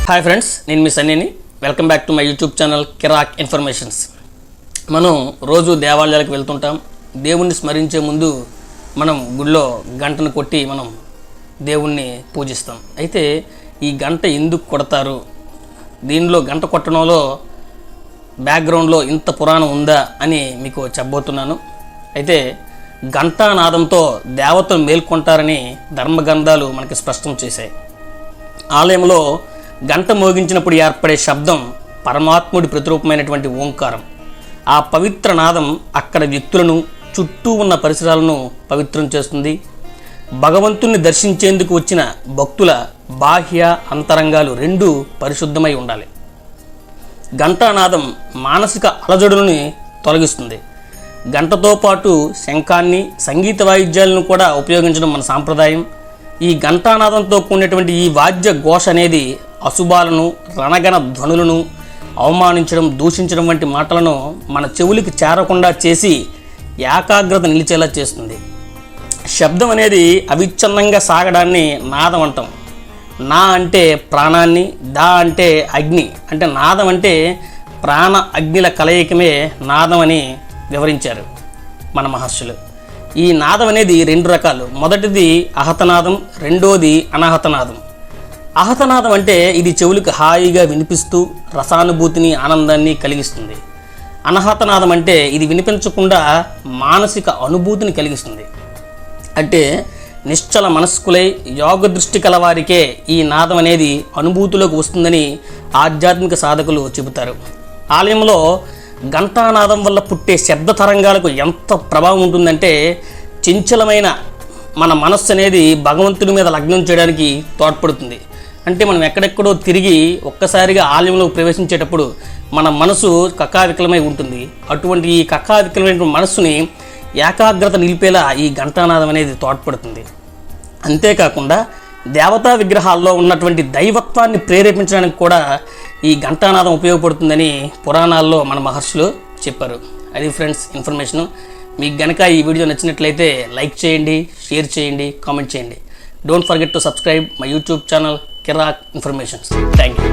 Hi friends, నేను మీ సన్నీని. Welcome back to my YouTube channel Kirak informations. మనం రోజు దేవాలయాలకు వెళ్తుంటాం. దేవుణ్ణి స్మరించే ముందు మనం గుడిలో గంటను కొట్టి మనం దేవుణ్ణి పూజిస్తాం. అయితే ఈ గంట ఎందుకు కొడతారు, దీనిలో గంట కొట్టడంలో బ్యాక్గ్రౌండ్లో ఇంత పురాణం ఉందా అని మీకు చెప్పబోతున్నాను. అయితే ఘంటానాదంతో దేవతలు మేల్కొంటారని ధర్మగ్రంథాలు మనకి స్పష్టం చేశాయి. ఆలయంలో గంట మోగించినప్పుడు ఏర్పడే శబ్దం పరమాత్ముడి ప్రతిరూపమైనటువంటి ఓంకారం. ఆ పవిత్ర నాదం అక్కడ వ్యక్తులను, చుట్టూ ఉన్న పరిసరాలను పవిత్రం చేస్తుంది. భగవంతుణ్ణి దర్శించేందుకు వచ్చిన భక్తుల బాహ్య అంతరంగాలు రెండూ పరిశుద్ధమై ఉండాలి. ఘంటానాదం మానసిక అలజడులని తొలగిస్తుంది. గంటతో పాటు శంఖాన్ని, సంగీత వాయిద్యాలను కూడా ఉపయోగించడం మన సాంప్రదాయం. ఈ ఘంటానాదంతో కూడినటువంటి ఈ వాద్య ఘోష అనేది అశుభాలను, రణగణ ధ్వనులను, అవమానించడం, దూషించడం వంటి మాటలను మన చెవులకి చేరకుండా చేసి ఏకాగ్రత నిలిచేలా చేస్తుంది. శబ్దం అనేది అవిచ్ఛిన్నంగా సాగడాన్ని నాదం అంటాం. నా అంటే ప్రాణాన్ని, దా అంటే అగ్ని, అంటే నాదం అంటే ప్రాణ అగ్నిల కలయికమే నాదం అని వివరించారు మన మహర్షులు. ఈ నాదం అనేది రెండు రకాలు. మొదటిది అహతనాదం, రెండోది అనాహతనాదం. అహతనాదం అంటే ఇది చెవులకు హాయిగా వినిపిస్తూ రసానుభూతిని, ఆనందాన్ని కలిగిస్తుంది. అనాహతనాదం అంటే ఇది వినిపించకుండా మానసిక అనుభూతిని కలిగిస్తుంది. అంటే నిశ్చల మనస్కులై యోగ దృష్టి కలవారికే ఈ నాదం అనేది అనుభూతిలోకి వస్తుందని ఆధ్యాత్మిక సాధకులు చెబుతారు. ఆలయంలో ఘంటానాదం వల్ల పుట్టే శబ్ద తరంగాలకు ఎంత ప్రభావం ఉంటుందంటే, చంచలమైన మన మనస్సు అనేది భగవంతుడి మీద లగ్నం చేయడానికి తోడ్పడుతుంది. అంటే మనం ఎక్కడెక్కడో తిరిగి ఒక్కసారిగా ఆలయంలో ప్రవేశించేటప్పుడు మన మనసు కకావికలమై ఉంటుంది. అటువంటి ఈ కకావికలమైన మనస్సుని ఏకాగ్రత నిలిపేలా ఈ ఘంటానాదం అనేది తోడ్పడుతుంది. అంతేకాకుండా దేవతా విగ్రహాల్లో ఉన్నటువంటి దైవత్వాన్ని ప్రేరేపించడానికి కూడా ఈ ఘంటానాదం ఉపయోగపడుతుందని పురాణాల్లో మన మహర్షులు చెప్పారు. అది ఫ్రెండ్స్ ఇన్ఫర్మేషను. మీకు గనక ఈ వీడియో నచ్చినట్లయితే లైక్ చేయండి, షేర్ చేయండి, కామెంట్ చేయండి. Don't forget to subscribe my YouTube channel Kirak informations. Thank you.